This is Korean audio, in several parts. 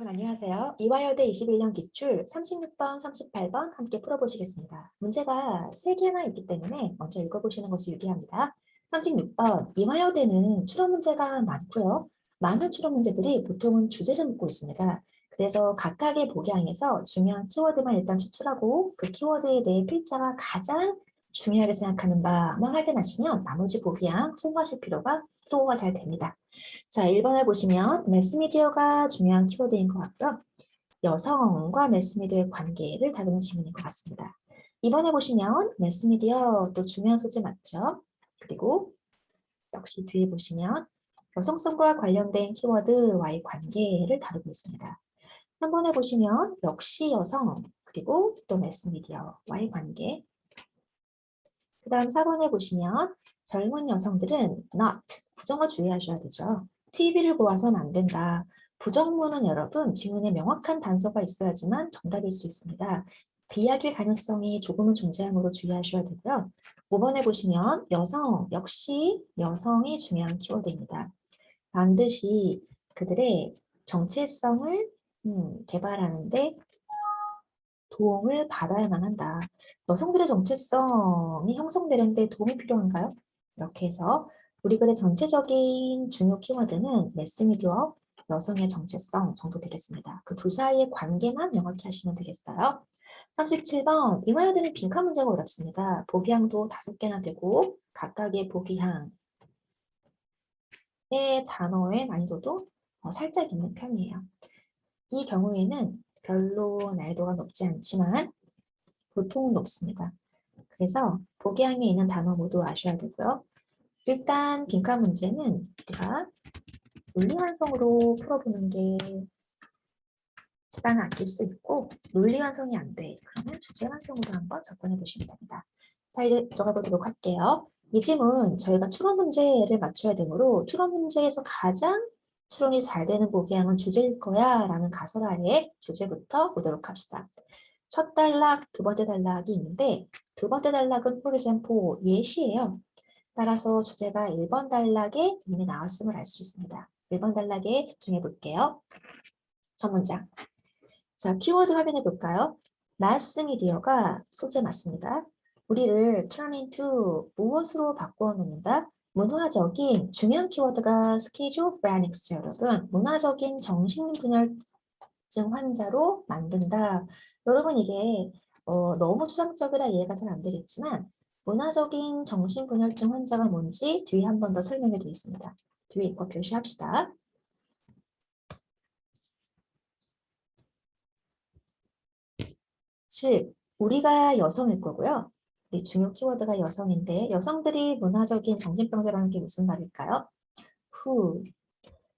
여러분 안녕하세요. 이화여대 21년 기출 36번, 38번 함께 풀어보시겠습니다. 문제가 3개나 있기 때문에 먼저 읽어보시는 것이 유리합니다. 36번, 이화여대는 추론 문제가 많고요. 많은 추론 문제들이 보통은 주제를 묻고 있습니다. 그래서 각각의 복양에서 중요한 키워드만 일단 추출하고 그 키워드에 대해 필자가 가장 중요하게 생각하는 바만 확인하시면 나머지 복양 소화하실 필요가 소화가 잘 됩니다. 자, 1번을 보시면 매스미디어가 중요한 키워드인 것 같고요. 여성과 매스미디어의 관계를 다루는 질문인 것 같습니다. 2번에 보시면 매스미디어 또 중요한 소재 맞죠? 그리고 역시 뒤에 보시면 여성성과 관련된 키워드와의 관계를 다루고 있습니다. 3번에 보시면 역시 여성 그리고 또 매스미디어와의 관계. 그 다음 4번에 보시면 젊은 여성들은 not, 부정어 주의하셔야 되죠. TV를 보아서는 안 된다. 부정문은 여러분 지문에 명확한 단서가 있어야지만 정답일 수 있습니다. 비약일 가능성이 조금은 존재하므로 주의하셔야 되고요. 5번에 보시면 여성, 역시 여성이 중요한 키워드입니다. 반드시 그들의 정체성을 개발하는데 도움을 받아야만 한다. 여성들의 정체성이 형성되는데 도움이 필요한가요? 이렇게 해서 우리 글의 전체적인 중요 키워드는 매스미디어, 여성의 정체성 정도 되겠습니다. 그 둘 사이의 관계만 명확히 하시면 되겠어요. 37번, 이화여대는 빈칸 문제가 어렵습니다. 보기항도 5개나 되고 각각의 보기항의 단어의 난이도도 살짝 있는 편이에요. 이 경우에는 별로 난이도가 높지 않지만 보통은 높습니다. 그래서 보기항에 있는 단어 모두 아셔야 되고요. 일단 빈칸 문제는 우리가 논리완성으로 풀어보는 게 시간을 아낄 수 있고 논리완성이 안 돼. 그러면 주제완성으로 한번 접근해 보시면 됩니다. 자, 이제 들어가 보도록 할게요. 이 질문 저희가 추론 문제를 맞춰야 되므로 추론 문제에서 가장 추론이 잘 되는 보기항은 주제일 거야 라는 가설하에 주제부터 보도록 합시다. 첫 단락, 두 번째 단락이 있는데 두 번째 단락은 for example, 예시예요. 따라서 주제가 1번 단락에 이미 나왔음을 알 수 있습니다. 1번 단락에 집중해 볼게요. 첫 문장. 자, 키워드 확인해 볼까요? 마스미디어가 소재 맞습니다. 우리를 turn into 무엇으로 바꾸어 놓는다? 문화적인 중요한 키워드가 스키조프레닉스 여러분. 문화적인 정신분열증 환자로 만든다. 여러분 이게 너무 추상적이라 이해가 잘 안 되겠지만 문화적인 정신분열증 환자가 뭔지 뒤에 한 번 더 설명해 드리겠습니다. 뒤에 이거 표시합시다. 즉, 우리가 여성일 거고요. 이 중요 키워드가 여성인데 여성들이 문화적인 정신병자라는 게 무슨 말일까요? Who,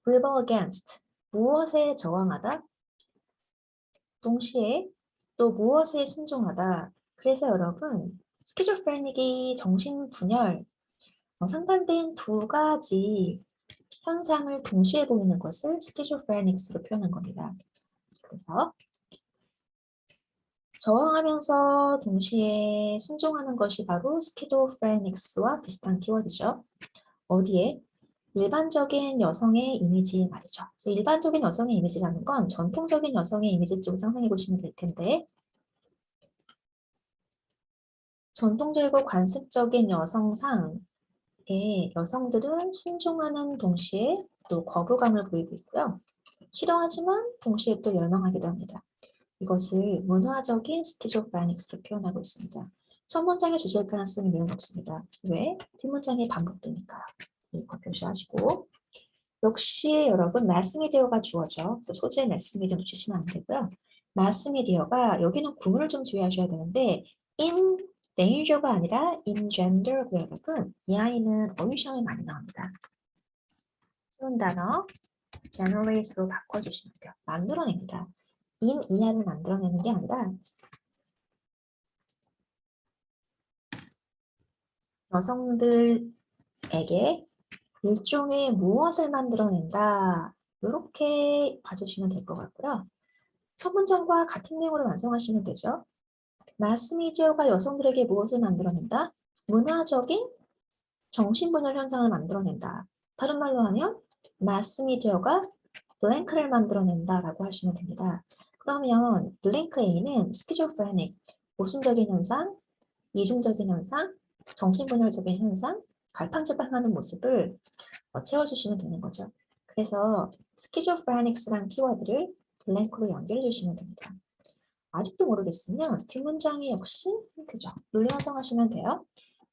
rebel against, 무엇에 저항하다? 동시에 또 무엇에 순종하다? 그래서 여러분, 스키조프레닉이 정신분열, 상반된 두 가지 현상을 동시에 보이는 것을 스키조프레닉스로 표현한 겁니다. 그래서 저항하면서 동시에 순종하는 것이 바로 스키조프레닉스와 비슷한 키워드죠. 어디에? 일반적인 여성의 이미지 말이죠. 그래서 일반적인 여성의 이미지라는 건 전통적인 여성의 이미지 쪽을 상상해 보시면 될 텐데 전통적이고 관습적인 여성상에 여성들은 순종하는 동시에 또 거부감을 보이고 있고요. 싫어하지만 동시에 또 열망하기도 합니다. 이것을 문화적인 스키조프레닉스로 표현하고 있습니다. 첫 문장에 주실 가능성이 매우 높습니다. 왜? 뒷문장이 반복되니까. 이거 표시하시고 역시 여러분 매스미디어가 주어져. 소재 매스미디어 놓치시면 안 되고요. 매스미디어가 여기는 구문을 좀 주의하셔야 되는데 in danger가 아니라 in gender고요. 여러분 이 아이는 어휘 시험에 많이 나옵니다. 쉬운 단어 generate로 바꿔주시면 돼요. 만들어냅니다. in 이하를 만들어내는 게 아니라 여성들에게 일종의 무엇을 만들어낸다. 이렇게 봐주시면 될 것 같고요. 첫 문장과 같은 내용으로 완성하시면 되죠. 마스미디어가 여성들에게 무엇을 만들어낸다? 문화적인 정신분열 현상을 만들어낸다. 다른 말로 하면 마스미디어가 블랭크를 만들어낸다라고 하시면 됩니다. 그러면 블랭크 A는 스키조프레닉, 모순적인 현상, 이중적인 현상, 정신분열적인 현상, 갈팡질팡하는 모습을 채워주시면 되는 거죠. 그래서 스키조프레닉스란 키워드를 블랭크로 연결해 주시면 됩니다. 아직도 모르겠으면 뒷문장이 역시 힌트죠. 논리 완성하시면 돼요.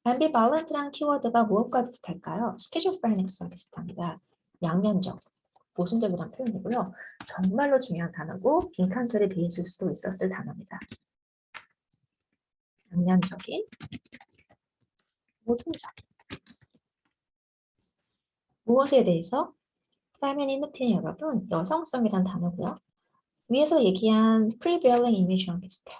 ambivalent란 키워드가 무엇과 비슷할까요? 스키조프레닉스와 비슷합니다. 양면적, 모순적이란 표현이고요. 정말로 중요한 단어고 빈칸처리 돼 있을 수도 있었을 단어입니다. 양면적인, 모순적. 무엇에 대해서? femininity 여러분, 여성성이란 단어고요. 위에서 얘기한 prevailing image랑 비슷해요.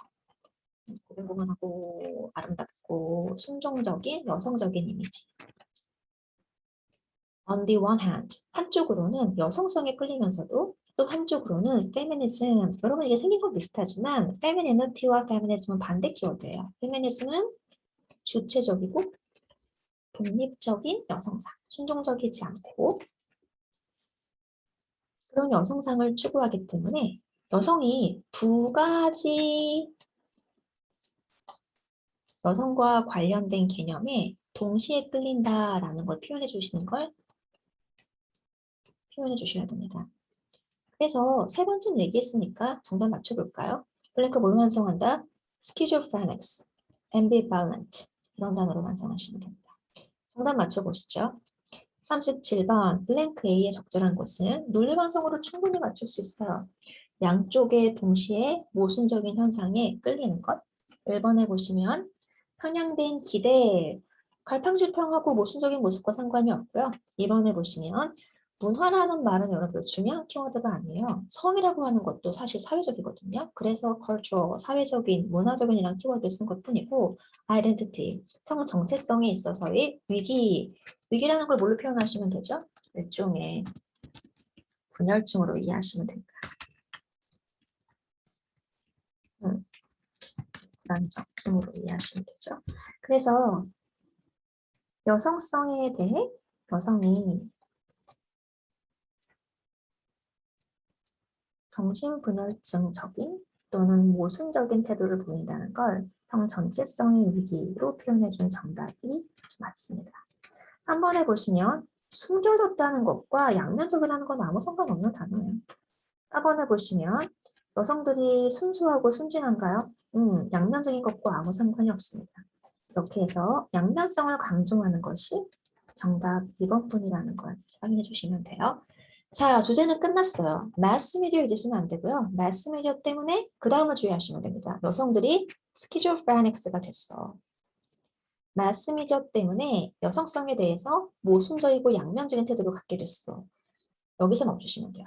고분고분하고 아름답고 순종적인 여성적인 이미지. On the one hand, 한쪽으로는 여성성에 끌리면서도 또 한쪽으로는 feminism, 여러분 이게 생긴 건 비슷하지만 femininity와 feminism은 반대 키워드예요. feminism은 주체적이고 독립적인 여성상, 순종적이지 않고 그런 여성상을 추구하기 때문에 여성이 두 가지 여성과 관련된 개념에 동시에 끌린다라는 걸 표현해 주셔야 됩니다. 그래서 세 번째는 얘기했으니까 정답 맞춰볼까요? 블랭크 뭘로 완성한다? schizophrenics, ambivalent 이런 단어로 완성하시면 됩니다. 정답 맞춰보시죠. 37번 블랭크 A의 적절한 곳은 논리 완성으로 충분히 맞출 수 있어요. 양쪽에 동시에 모순적인 현상에 끌리는 것. 1번에 보시면 편향된 기대, 갈팡질팡하고 모순적인 모습과 상관이 없고요. 2번에 보시면 문화라는 말은 여러분 중요한 키워드가 아니에요. 성이라고 하는 것도 사실 사회적이거든요. 그래서 cultural, 사회적인, 문화적인이라는 키워드를 쓴 것뿐이고 identity, 성은 정체성에 있어서의 위기라는 걸 뭘로 표현하시면 되죠? 일종의 분열증으로 이해하시면 됩니다. 불안정증으로 이해하시면 되죠. 그래서 여성성에 대해 여성이 정신분열증적인 또는 모순적인 태도를 보인다는 걸 성 전체성의 위기로 표현해준 정답이 맞습니다. 한 번에 보시면 숨겨졌다는 것과 양면적이라는 건 아무 상관없는 단어예요. 4번에 보시면 여성들이 순수하고 순진한가요? 양면적인 것과 아무 상관이 없습니다. 이렇게 해서 양면성을 강조하는 것이 정답 2번뿐이라는 걸 확인해 주시면 돼요. 자, 주제는 끝났어요. 매스미디어 잊으시면 안 되고요. 매스미디어 때문에 그 다음을 주의하시면 됩니다. 여성들이 스키조프레닉스가 됐어. 매스미디어 때문에 여성성에 대해서 모순적이고 양면적인 태도를 갖게 됐어. 여기서 멈추시면 돼요.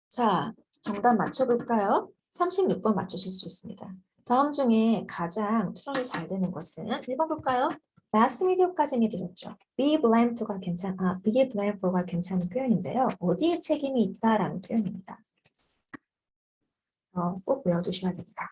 자, 정답 맞춰볼까요? 36번 맞추실 수 있습니다. 다음 중에 가장 추론이 잘 되는 것은 1번 볼까요? 매스미디어까지 해드렸죠. be blamed for가 괜찮은 표현인데요. 어디에 책임이 있다라는 표현입니다. 꼭 외워두셔야 됩니다.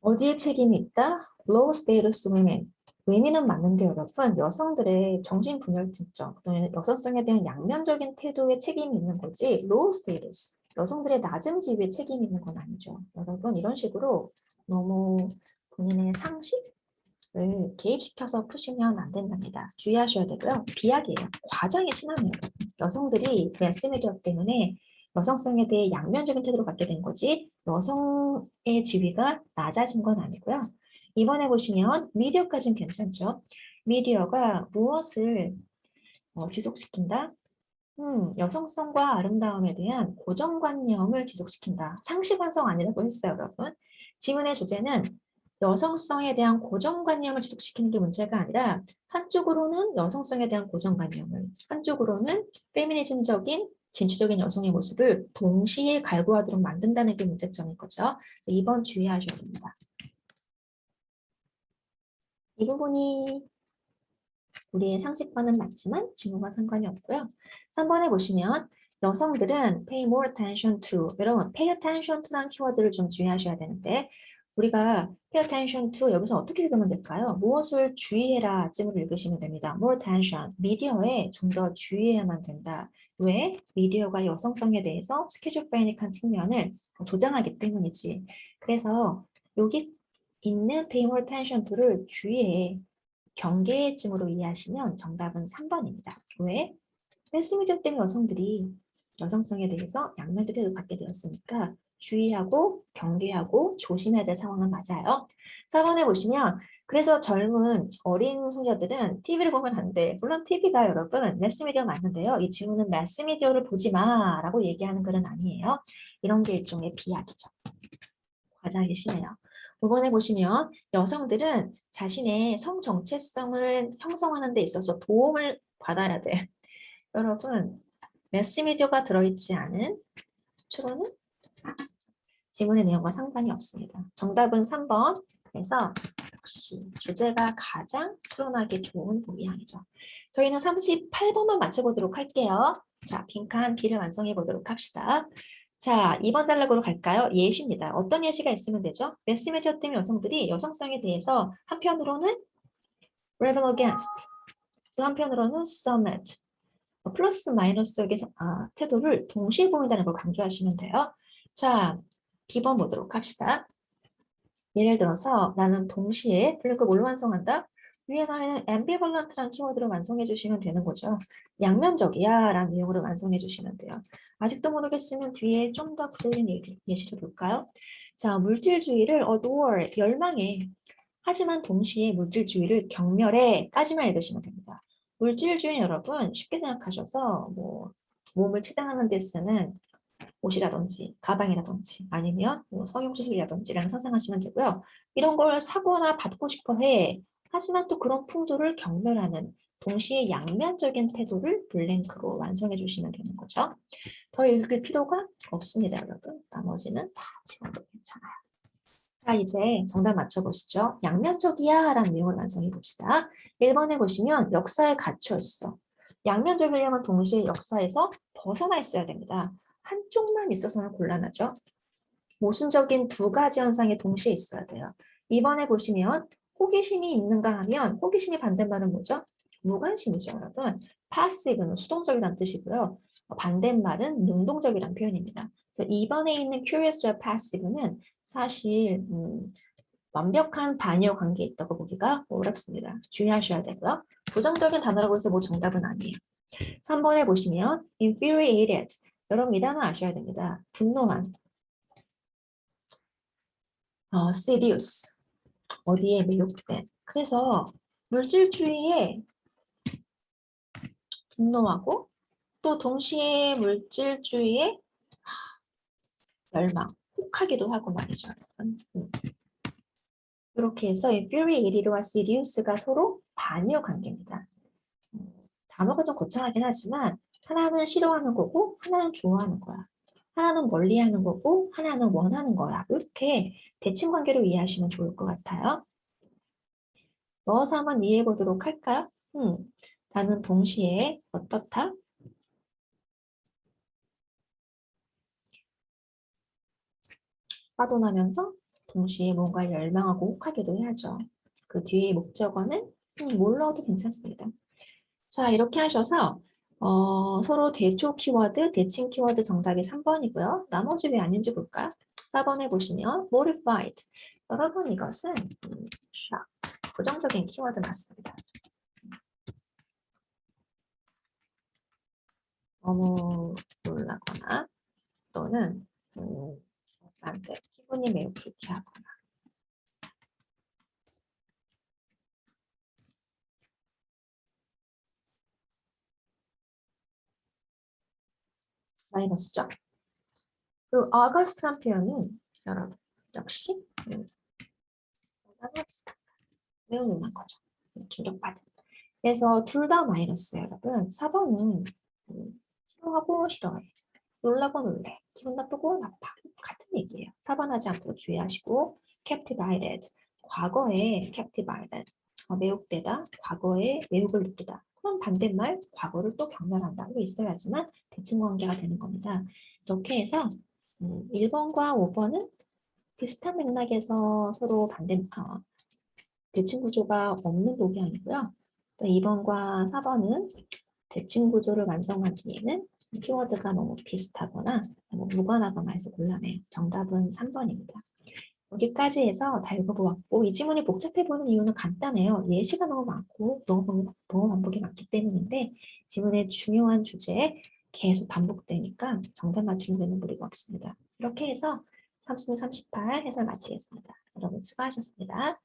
어디에 책임이 있다? low status women. 의미는 맞는데 여러분, 여성들의 정신분열증적 또는 여성성에 대한 양면적인 태도에 책임이 있는 거지 low status, 여성들의 낮은 지위에 책임이 있는 건 아니죠. 여러분 이런 식으로 너무 본인의 상식을 개입시켜서 푸시면 안 된답니다. 주의하셔야 되고요. 비약이에요. 과장이 심하네요. 여성들이 매스미디어 때문에 여성성에 대해 양면적인 태도를 갖게 된 거지 여성의 지위가 낮아진 건 아니고요. 이번에 보시면 미디어까지는 괜찮죠. 미디어가 무엇을 지속시킨다? 여성성과 아름다움에 대한 고정관념을 지속시킨다. 상식 완성 아니라고 했어요, 여러분. 지문의 주제는 여성성에 대한 고정관념을 지속시키는 게 문제가 아니라 한쪽으로는 여성성에 대한 고정관념을, 한쪽으로는 페미니즘적인 진취적인 여성의 모습을 동시에 갈구하도록 만든다는 게 문제점인 거죠. 2번 주의하셔야 됩니다. 이 부분이 우리의 상식과는 맞지만 지문과 상관이 없고요. 3번에 보시면 여성들은 pay more attention to, 여러분 pay attention to라는 키워드를 좀 주의하셔야 되는데 우리가 pay attention to 여기서 어떻게 읽으면 될까요? 무엇을 주의해라 쯤으로 읽으시면 됩니다. more attention, 미디어에 좀 더 주의해야만 된다. 왜? 미디어가 여성성에 대해서 스키즈프레닉한 측면을 조장하기 때문이지. 그래서 여기 있는 pay more attention to를 주의해 경계쯤으로 이해하시면 정답은 3번입니다. 왜? 패스미디어 때문에 여성들이 여성성에 대해서 양면의 태도를 갖게 되었으니까 주의하고 경계하고 조심해야 될 상황은 맞아요. 4번에 보시면 그래서 젊은 어린 소녀들은 TV를 보면 안 돼. 물론 TV가 여러분 매스미디어 맞는데요. 이 질문은 매스미디어를 보지 마라고 얘기하는 글은 아니에요. 이런 게 일종의 비약이죠. 과장이 심해요. 5번에 보시면 여성들은 자신의 성 정체성을 형성하는 데 있어서 도움을 받아야 돼. 여러분, 매스미디어가 들어있지 않은 추론은 지문의 내용과 상관이 없습니다. 정답은 3번. 그래서 역시 주제가 가장 추론하기 좋은 보기항이죠. 저희는 38번만 맞춰보도록 할게요. 자, 빈칸 B를 완성해 보도록 합시다. 자, 2번 단락으로 갈까요? 예시입니다. 어떤 예시가 있으면 되죠? 매스미디어 때문에 여성들이 여성성에 대해서 한편으로는 rebel against, 또 한편으로는 submit, 플러스 마이너스적인 태도를 동시에 보인다는 걸 강조하시면 돼요. 자, B번 보도록 합시다. 예를 들어서 나는 동시에 그걸 뭘로 완성한다? 위에 나와 있는 ambivalent라는 키워드로 완성해 주시면 되는 거죠. 양면적이야 라는 내용으로 완성해 주시면 돼요. 아직도 모르겠으면 뒤에 좀 더 구체적인 예시를 볼까요? 자, 물질주의를 adore, 열망해. 하지만 동시에 물질주의를 경멸해 까지만 읽으시면 됩니다. 물질주의 여러분 쉽게 생각하셔서 뭐 몸을 치장하는 데 쓰는 옷이라든지 가방이라든지 아니면 뭐 성형수술이라든지 라는 상상하시면 되고요. 이런 걸 사거나 받고 싶어 해. 하지만 또 그런 풍조를 경멸하는 동시에 양면적인 태도를 블랭크로 완성해 주시면 되는 거죠. 더 읽을 필요가 없습니다, 여러분. 나머지는 다 지워도 괜찮아요. 자, 이제 정답 맞춰보시죠. 양면적이야 라는 내용을 완성해 봅시다. 1번에 보시면 역사에 갇혀 있어. 양면적이려면 동시에 역사에서 벗어나 있어야 됩니다. 한쪽만 있어서는 곤란하죠. 모순적인 두 가지 현상이 동시에 있어야 돼요. 2번에 보시면 호기심이 있는가 하면 호기심이 반대말은 뭐죠? 무관심이죠, 여러분. passive는 수동적이라는 뜻이고요. 반대말은 능동적이라는 표현입니다. 그래서 2번에 있는 curious와 passive는 사실 완벽한 반여 관계에 있다고 보기가 어렵습니다. 주의하셔야 되고요. 부정적인 단어라고 해서 뭐 정답은 아니에요. 3번에 보시면 infuriated. 여러분 이 단어 아셔야 됩니다. 분노한. seduce. 어디에 매혹된. 그래서 물질주의에 분노하고 또 동시에 물질주의에 열망, 혹하기도 하고 말이죠. 이렇게 해서 infuriated와 seduce가 서로 반여 관계입니다. 단어가 좀 거창하긴 하지만 하나는 싫어하는 거고 하나는 좋아하는 거야. 하나는 멀리하는 거고 하나는 원하는 거야. 이렇게 대칭 관계로 이해하시면 좋을 것 같아요. 넣어서 한번 이해해 보도록 할까요? 나는 동시에 어떻다? 빠도나면서 동시에 뭔가 열망하고 혹하기도 해야죠. 그 뒤에 목적어는 몰라도 괜찮습니다. 자, 이렇게 하셔서 서로 대조 키워드, 대칭 키워드 정답이 3번이고요. 나머지 왜 아닌지 볼까요? 4번에 보시면 modified. 여러분 이것은 shocked. 부정적인 키워드 맞습니다. 너무 놀라거나 또는 나한테 기분이 매우 불쾌하거나 마이너스죠. 그리고 August란 표현은 여러분 역시 매우 놀란 거죠. 충격받은. 그래서 둘 다 마이너스예요, 여러분. 4번은 싫어하고 싫어해. 놀라고 놀래. 기분 나쁘고 나빠. 같은 얘기예요. 4번 하지 않도록 주의하시고 captivated. 과거에 captivated. 매혹되다. 과거에 매혹을 느끼다. 그럼 반대말 과거를 또 경멸한다고 있어야지만 대칭 관계가 되는 겁니다. 이렇게 해서 1번과 5번은 비슷한 맥락에서 서로 대칭 구조가 없는 도형이고요. 또 2번과 4번은 대칭 구조를 완성하기에는 키워드가 너무 비슷하거나 너무 무관하거나 해서 곤란해요. 정답은 3번입니다. 여기까지 해서 다 읽어보았고 이 지문이 복잡해 보이는 이유는 간단해요. 예시가 너무 많고 너무 반복이 많기 때문인데 지문의 중요한 주제에 계속 반복되니까 정답 맞추는 데는 무리가 없습니다. 이렇게 해서 36, 38 해설 마치겠습니다. 여러분 수고하셨습니다.